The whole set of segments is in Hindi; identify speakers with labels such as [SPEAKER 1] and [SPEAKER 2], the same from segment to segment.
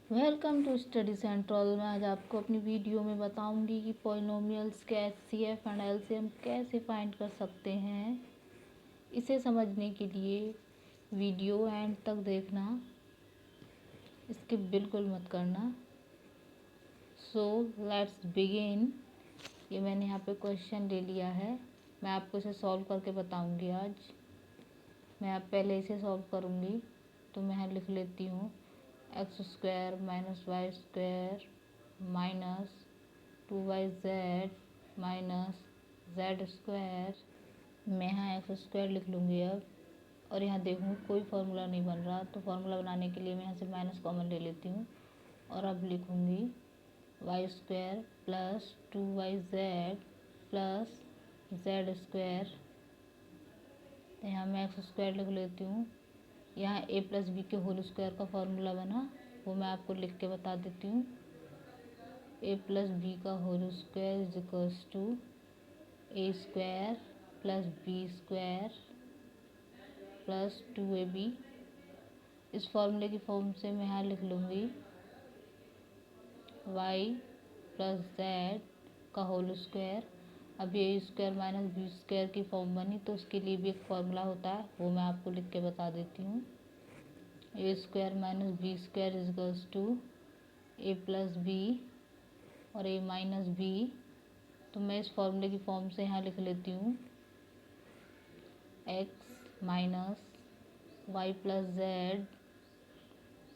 [SPEAKER 1] Welcome to study central. मैं आज आपको अपनी वीडियो में बताऊंगी कि पॉलिनोमियल्स के एचसीएफ एंड एलसीएम कैसे फाइंड कर सकते हैं। इसे समझने के लिए वीडियो एंड तक देखना, स्किप बिल्कुल मत करना। So let's begin. ये मैंने यहाँ पे क्वेश्चन ले लिया है, मैं आपको इसे सॉल्व करके बताऊंगी आज। मैं आप पहले इसे सॉल्व करूँगी, तो मैं यहाँ लिख लेती हूँ x square minus y square minus 2yz minus Z square. मैं यहाँ एक्स स्क्वायर लिख लूँगी अब, और यहाँ देखूँ कोई फार्मूला नहीं बन रहा, तो फार्मूला बनाने के लिए मैं यहाँ से माइनस कॉमन ले लेती हूँ और अब लिखूँगी y square plus 2yz plus z square. तो यहाँ मैं एक्स स्क्वायर लिख लेती हूँ। यहाँ ए प्लस बी के होल स्क्वायर का फार्मूला बना, वो मैं आपको लिख के बता देती हूँ। ए प्लस बी का whole square is equals to a square plus b square plus 2ab। इस फार्मूले की फॉर्म से मैं यहाँ लिख लूँगी वाई प्लस जेड का होल स्क्वायर। अब ये स्क्वायर माइनस बी स्क्वायर की फॉर्म बनी, तो उसके लिए भी एक फार्मूला होता है, वो मैं आपको लिख के बता देती हूँ। A square minus B square is equals to A plus B और ए माइनस बी। तो मैं इस फॉर्मूले की फॉर्म से यहाँ लिख लेती हूँ X minus Y plus Z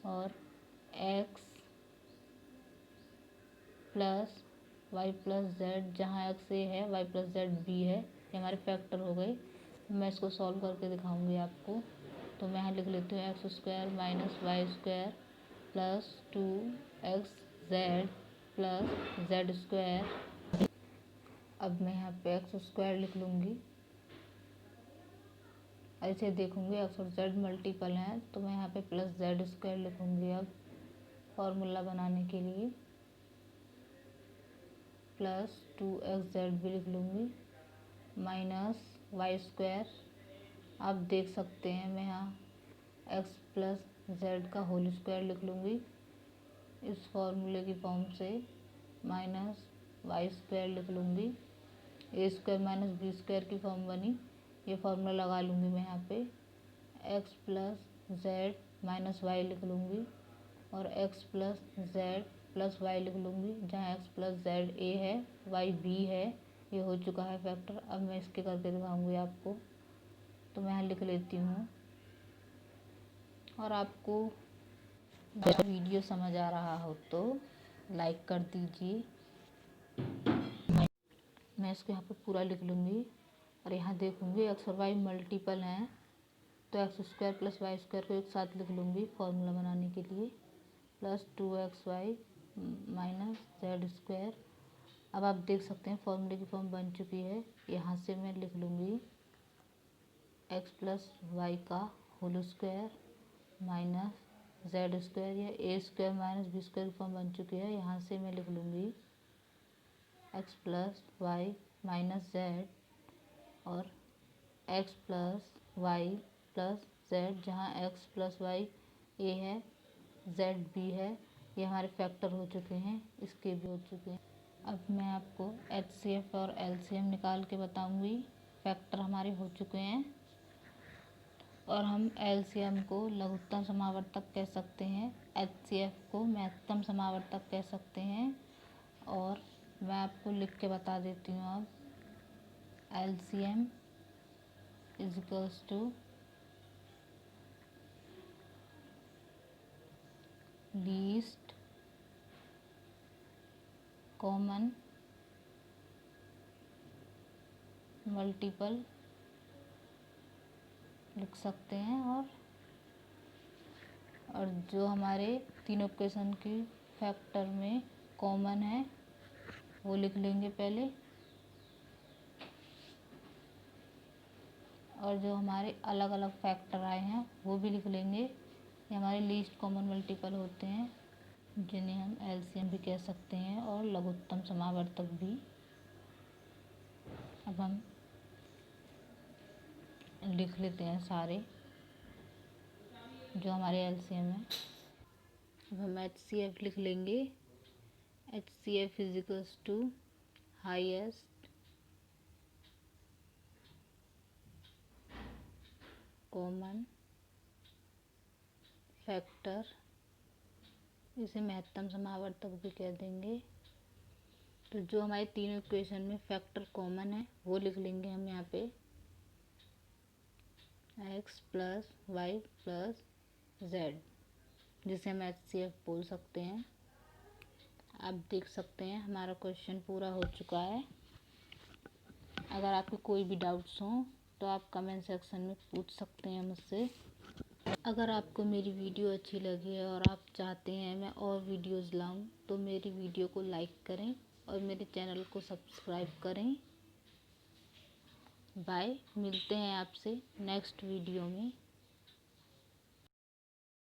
[SPEAKER 1] और x plus Y plus Z, जहाँ एक्स ए है वाई प्लस जेड बी है, ये हमारे फैक्टर हो गए। मैं इसको सॉल्व करके दिखाऊंगी आपको। तो मैं यहाँ लिख लेती हूँ x square minus y square plus 2xz plus z square. अब मैं यहाँ पे एक्स स्क्वायर लिख लूँगी, ऐसे देखूँगी एक्स और जेड मल्टीपल हैं, तो मैं यहाँ पे प्लस जेड स्क्वायर लिखूँगी। अब फॉर्मूला बनाने के लिए प्लस 2xz भी लिख लूँगी माइनस वाई स्क्वायर। आप देख सकते हैं मैं यहाँ एक्स प्लस जेड का होल स्क्वायर लिख लूँगी इस फॉर्मूले की फॉर्म से, माइनस वाई स्क्वायर लिख लूँगी। A square minus B square की फॉर्म बनी, ये फार्मूला लगा लूँगी मैं यहाँ पे। X plus z minus y लिख लूँगी और x plus z plus y लिख लूँगी, जहाँ एक्स प्लस जेड ए है वाई बी है। ये हो चुका है फैक्टर। अब मैं इसके करके दिखाऊँगी आपको। तो मैं यहाँ लिख लेती हूँ, और आपको मेरा वीडियो समझ आ रहा हो तो लाइक कर दीजिए। मैं इसको यहाँ पे पूरा लिख लूँगी और यहाँ देखूँगी एक्स और वाई मल्टीपल हैं, तो x square plus y square को एक साथ लिख लूँगी फॉर्मूला बनाने के लिए, plus 2xy minus Z square. अब आप देख सकते हैं फॉर्मूले की फॉर्म बन चुकी है। यहाँ से मैं लिख लूँगी एक्स प्लस वाई का whole square minus Z square, या A square minus B square की फॉर्म बन चुकी है। यहाँ से मैं लिख लूँगी X plus Y minus Z और x plus Y plus Z, जहाँ एक्स प्लस वाई ए है जेड बी है। ये हमारे फैक्टर हो चुके हैं, इसके भी हो चुके हैं। अब मैं आपको एचसीएफ और एलसीएम निकाल के बताऊंगी। फैक्टर हमारे हो चुके हैं, और हम एलसीएम को लघुत्तम समावर्तक कह सकते हैं, एचसीएफ को महत्तम समावर्तक कह सकते हैं। और मैं आपको लिख के बता देती हूँ अब। LCM is equals to least common multiple लिख सकते हैं, और जो हमारे तीनों इक्वेशन की फैक्टर में कॉमन है वो लिख लेंगे पहले, और जो हमारे अलग अलग फैक्टर आए हैं वो भी लिख लेंगे। ये हमारे लीस्ट कॉमन मल्टीपल होते हैं, जिन्हें हम एलसीएम भी कह सकते हैं और लघुत्तम समावर्तक भी। अब हम लिख लेते हैं सारे जो हमारे एलसीएम है। अब हम HCF लिख लेंगे। HCF is equals to highest common factor, इसे महत्तम समावर्तक भी कह देंगे। तो जो हमारे तीनों इक्वेशन में फैक्टर कॉमन है वो लिख लेंगे हम यहाँ पे, x plus Y plus z, जिसे हम HCF बोल सकते हैं। आप देख सकते हैं हमारा क्वेश्चन पूरा हो चुका है। अगर आपके कोई भी डाउट्स हों तो आप कमेंट सेक्शन में पूछ सकते हैं मुझसे। अगर आपको मेरी वीडियो अच्छी लगी है और आप चाहते हैं मैं और वीडियोज़ लाऊं तो मेरी वीडियो को लाइक करें और मेरे चैनल को सब्सक्राइब करें। बाय, मिलते हैं आपसे नेक्स्ट वीडियो में।